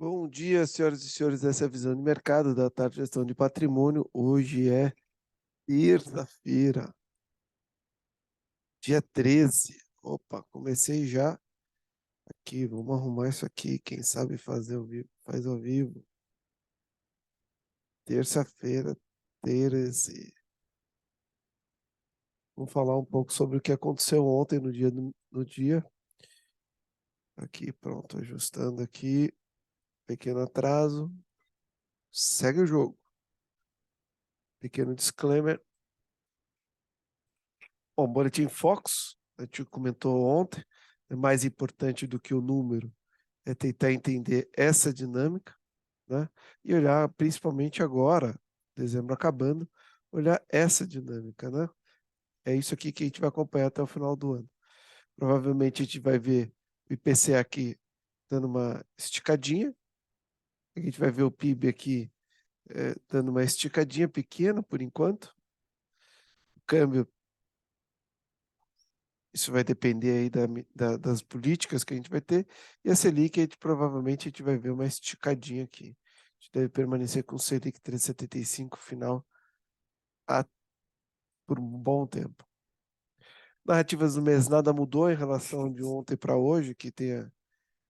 Bom dia, senhoras e senhores, essa é a visão de mercado da tarde de gestão de patrimônio. Hoje é terça-feira, dia 13. Opa, comecei já aqui, vamos arrumar isso aqui. Quem sabe fazer ao vivo, faz ao vivo. Terça-feira, 13. Vamos falar um pouco sobre o que aconteceu ontem no dia. Aqui, pronto, ajustando aqui. Pequeno atraso. Segue o jogo. Pequeno disclaimer. Bom, Boletim Fox, a gente comentou ontem, é mais importante do que o número, é tentar entender essa dinâmica, né? E olhar principalmente agora, dezembro acabando, olhar essa dinâmica, né? É isso aqui que a gente vai acompanhar até o final do ano. Provavelmente a gente vai ver o IPC aqui dando uma esticadinha, a gente vai ver o PIB aqui dando uma esticadinha pequena por enquanto, o câmbio. Isso vai depender aí das políticas que a gente vai ter. E a Selic, provavelmente a gente vai ver uma esticadinha aqui. A gente deve permanecer com o Selic 3,75 final a, por um bom tempo. Narrativas do mês, nada mudou em relação de ontem para hoje, que tenha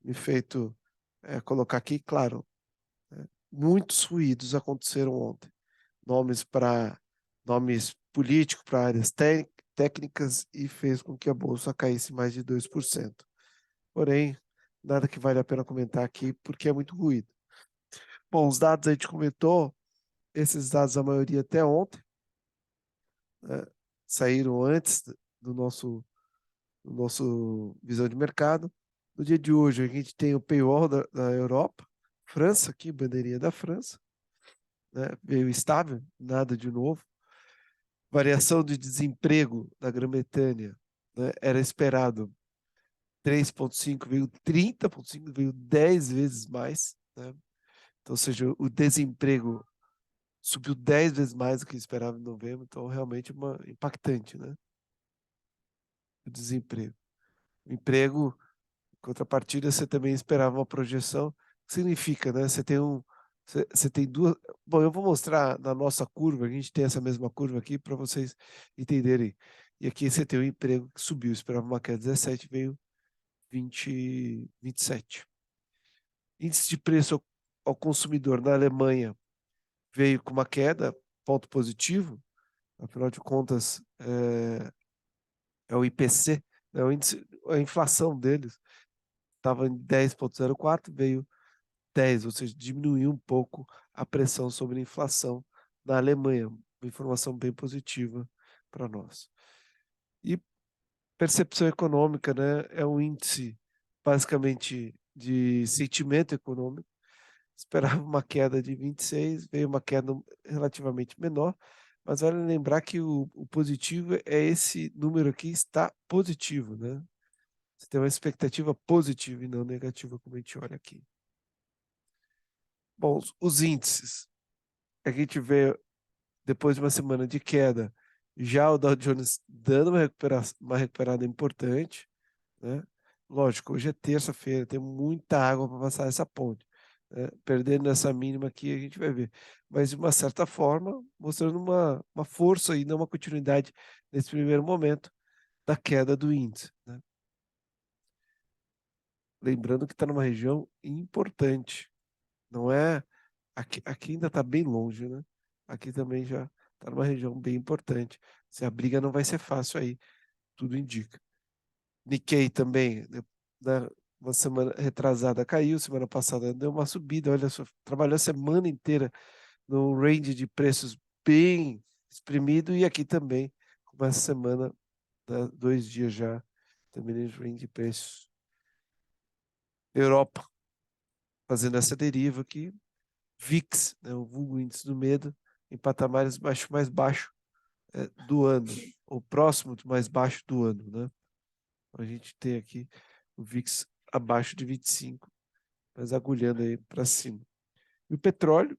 me feito colocar aqui, claro, muitos ruídos aconteceram ontem. Nomes políticos para áreas técnicas e fez com que a bolsa caísse mais de 2%. Porém, nada que vale a pena comentar aqui, porque é muito ruído. Bom, os dados a gente comentou, esses dados, a maioria até ontem, né, saíram antes do nosso visão de mercado. No dia de hoje, a gente tem o paywall da Europa, França, aqui, bandeirinha da França, né, veio estável, nada de novo. Variação de desemprego da Grã-Bretanha, né, era esperado 3,5, veio 30,5, veio 10 vezes mais, né? Então, ou seja, o desemprego subiu 10 vezes mais do que esperava em novembro, então realmente impactante, né? O desemprego. O emprego, em contrapartida, você também esperava uma projeção, que significa, né? Você tem duas. Bom, eu vou mostrar na nossa curva, a gente tem essa mesma curva aqui para vocês entenderem. E aqui você tem o emprego que subiu, esperava uma queda de 17, veio 27. Índice de preço ao consumidor na Alemanha veio com uma queda, ponto positivo, afinal de contas, é o IPC, né, o índice, a inflação deles estava em 10,04, veio 10, ou seja, diminuiu um pouco a pressão sobre a inflação na Alemanha, uma informação bem positiva para nós. E percepção econômica, né, é um índice basicamente de sentimento econômico. Esperava uma queda de 26, veio uma queda relativamente menor, mas vale lembrar que o positivo é esse número aqui está positivo, né? Você tem uma expectativa positiva e não negativa, como a gente olha aqui. Bom, os índices. A gente vê, depois de uma semana de queda, já o Dow Jones dando uma recuperada importante, né? Lógico, hoje é terça-feira, tem muita água para passar essa ponte, né? Perdendo essa mínima aqui, a gente vai ver. Mas, de uma certa forma, mostrando uma força e não uma continuidade nesse primeiro momento da queda do índice, né? Lembrando que está numa região importante, não é? Aqui ainda está bem longe, né? Aqui também já está numa região bem importante. Se a briga não vai ser fácil aí, tudo indica. Nikkei também, né, uma semana retrasada caiu, semana passada deu uma subida, olha só, trabalhou a semana inteira no range de preços bem exprimido e aqui também, com essa semana, 2 dias já, também no range de preços. Europa fazendo essa deriva aqui, VIX, né, o vulgo índice do medo, em patamares mais baixo do ano, ou próximo do mais baixo do ano, né? A gente tem aqui o VIX abaixo de 25, mas agulhando aí para cima. E o petróleo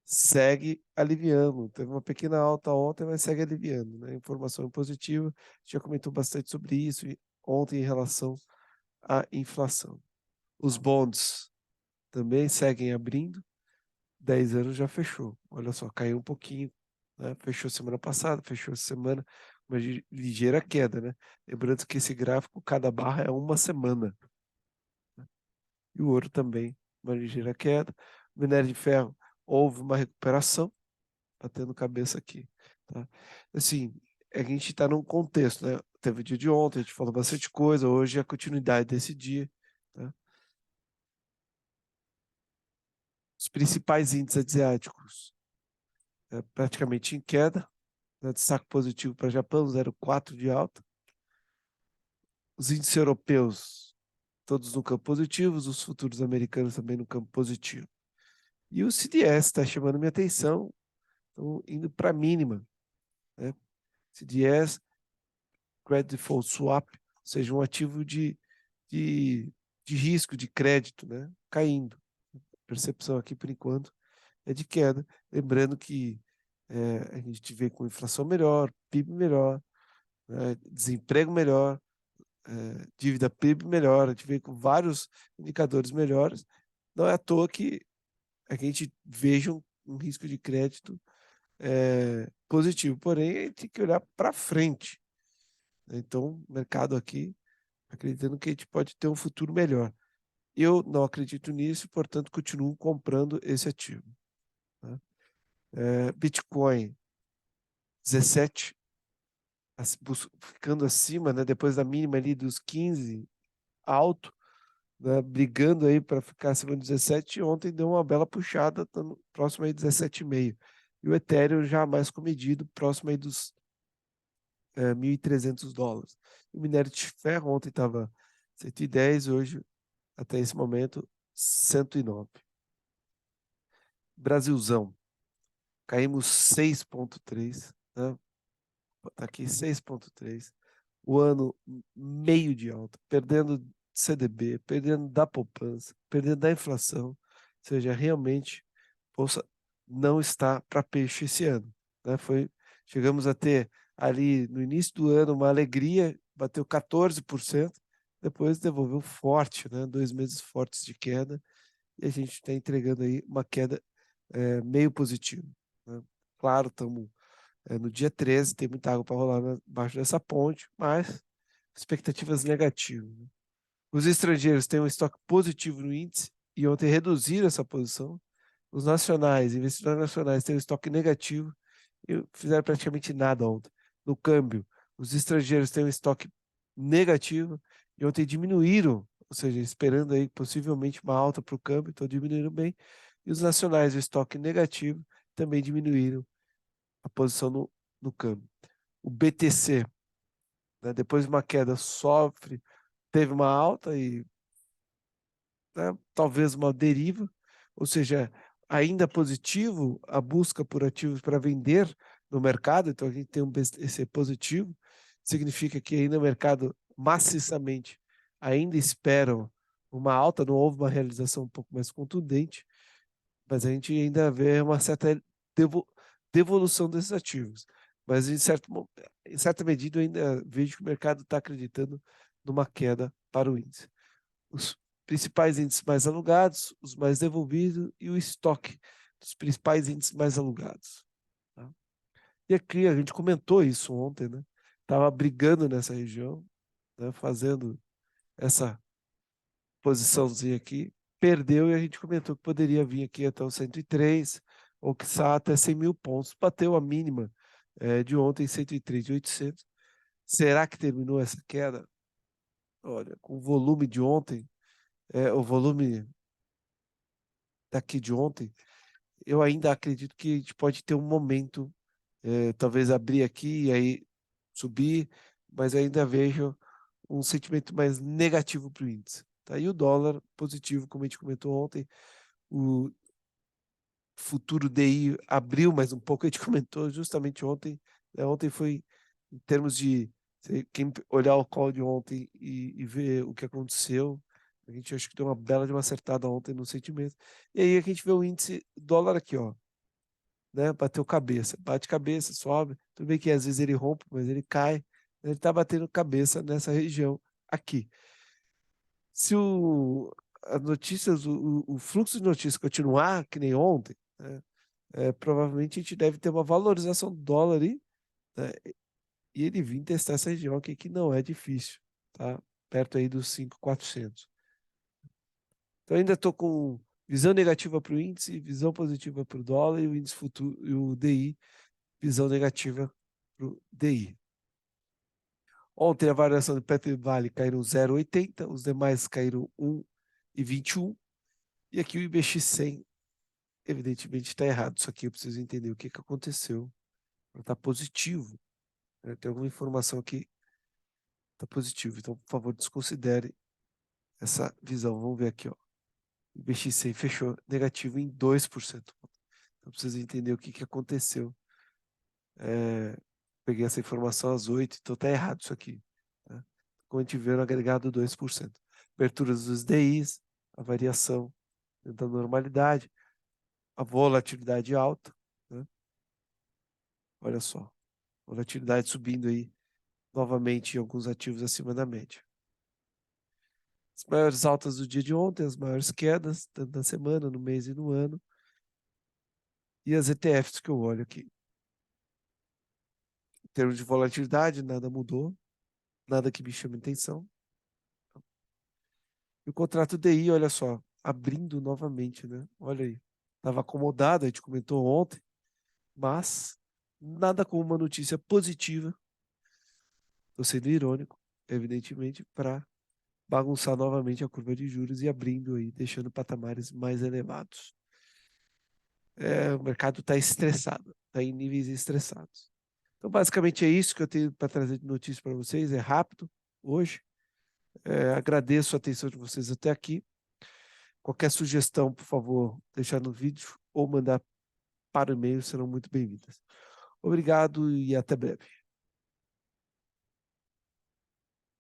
segue aliviando. Teve uma pequena alta ontem, mas segue aliviando, né? Informação positiva. A gente já comentou bastante sobre isso ontem em relação à inflação. Os bonds. também seguem abrindo. 10 anos já fechou. Olha só, caiu um pouquinho, né? Fechou semana passada, fechou essa semana, uma ligeira queda, né? Lembrando que esse gráfico, cada barra é uma semana. E o ouro também, uma ligeira queda. O minério de ferro, houve uma recuperação, batendo cabeça aqui, tá? Assim, a gente está num contexto, né? Teve o dia de ontem, a gente falou bastante coisa, hoje é a continuidade desse dia, tá? Os principais índices asiáticos, praticamente em queda, né? Destaque positivo para Japão, 0,4 de alta. Os índices europeus, todos no campo positivo, os futuros americanos também no campo positivo. E o CDS está chamando minha atenção, então, indo para a mínima, né? CDS, Credit Default Swap, ou seja, um ativo de, de risco, de crédito, né? Caindo. A percepção aqui, por enquanto, é de queda. Lembrando que a gente vê com inflação melhor, PIB melhor, né? Desemprego melhor, dívida PIB melhor, a gente vê com vários indicadores melhores. Não é à toa que a gente veja um risco de crédito positivo, porém, a gente tem que olhar para frente. Então, o mercado aqui, acreditando que a gente pode ter um futuro melhor. Eu não acredito nisso, portanto, continuo comprando esse ativo. Né? Bitcoin 17, ficando acima, né, depois da mínima ali dos 15, alto, né, brigando aí para ficar acima de 17. Ontem deu uma bela puxada, próximo aí de 17,5. E o Ethereum já mais comedido, próximo aí dos $1.300. O minério de ferro ontem estava 110, hoje, até esse momento, 109. Brasilzão, caímos 6,3, né? Tá aqui 6,3. O ano meio de alta, perdendo CDB, perdendo da poupança, perdendo da inflação. Ou seja, realmente, bolsa não está para peixe esse ano, né? Chegamos a ter ali no início do ano uma alegria, bateu 14%, depois devolveu forte, né? 2 meses fortes de queda, e a gente está entregando aí uma queda meio positiva, né? Claro, estamos no dia 13, tem muita água para rolar embaixo dessa ponte, mas expectativas negativas, né? Os estrangeiros têm um estoque positivo no índice e ontem reduziram essa posição. Os nacionais, investidores nacionais, têm um estoque negativo e fizeram praticamente nada ontem. No câmbio, os estrangeiros têm um estoque negativo e ontem diminuíram, ou seja, esperando aí possivelmente uma alta para o câmbio, então diminuíram bem. E os nacionais, o estoque negativo, também diminuíram a posição no câmbio. O BTC, né, depois de uma queda, sofre, teve uma alta e, né, talvez uma deriva, ou seja, ainda positivo a busca por ativos para vender no mercado, então a gente tem um BTC positivo, significa que ainda o mercado maciçamente ainda esperam uma alta, não houve uma realização um pouco mais contundente, mas a gente ainda vê uma certa devo, devolução desses ativos. Mas em certa medida eu ainda vejo que o mercado está acreditando numa queda para o índice. Os principais índices mais alugados, os mais devolvidos e o estoque dos principais índices mais alugados. Tá? E aqui a gente comentou isso ontem, né? Estava brigando nessa região, né? Fazendo essa posiçãozinha aqui, perdeu e a gente comentou que poderia vir aqui até o 103, ou quiçá até 100 mil pontos. Bateu a mínima de ontem, 103.800. Será que terminou essa queda? Olha, com o volume de ontem, o volume daqui de ontem, eu ainda acredito que a gente pode ter um momento, talvez abrir aqui e aí subir, mas ainda vejo um sentimento mais negativo para o índice. Tá? E o dólar positivo, como a gente comentou ontem, o futuro DI abriu mais um pouco, a gente comentou justamente ontem, né? Ontem foi, em termos de, quem olhar o call de ontem e ver o que aconteceu, a gente acho que deu uma bela de uma acertada ontem no sentimento. E aí a gente vê o índice dólar aqui, ó, né? Bateu cabeça, bate cabeça, sobe. Tudo bem que às vezes ele rompe, mas ele cai. Ele está batendo cabeça nessa região aqui. Se as notícias, o fluxo de notícias continuar que nem ontem, né, provavelmente a gente deve ter uma valorização do dólar aí, né, e ele vir testar essa região aqui que não é difícil, tá? Perto aí dos 5.400. Então ainda estou com visão negativa para o índice, visão positiva para o dólar e o índice futuro e o DI, visão negativa para o DI. Ontem a variação do Petro Vale caiu 0,80, os demais caíram 1,21 e aqui o IBX 100 evidentemente está errado. Isso aqui eu preciso entender o que aconteceu. Está positivo, né? Tem alguma informação aqui está positivo. Então, por favor, desconsidere essa visão. Vamos ver aqui, ó. O IBX 100 fechou negativo em 2%. Então, preciso entender o que aconteceu. Peguei essa informação às 8, então está errado isso aqui. Tá? Como a gente vê no agregado 2%. Aberturas dos DIs, a variação dentro da normalidade, a volatilidade alta. Né? Olha só, volatilidade subindo aí novamente em alguns ativos acima da média. As maiores altas do dia de ontem, as maiores quedas, tanto na semana, no mês e no ano. E as ETFs que eu olho aqui. Em termos de volatilidade, nada mudou, nada que me chame atenção. E o contrato DI, olha só, abrindo novamente, né? Olha aí. Estava acomodado, a gente comentou ontem, mas nada como uma notícia positiva. Estou sendo irônico, evidentemente, para bagunçar novamente a curva de juros e abrindo aí, deixando patamares mais elevados. O mercado está estressado, está em níveis estressados. Então, basicamente é isso que eu tenho para trazer de notícia para vocês. É rápido hoje. Agradeço a atenção de vocês até aqui. Qualquer sugestão, por favor, deixar no vídeo ou mandar para o e-mail, serão muito bem-vindas. Obrigado e até breve.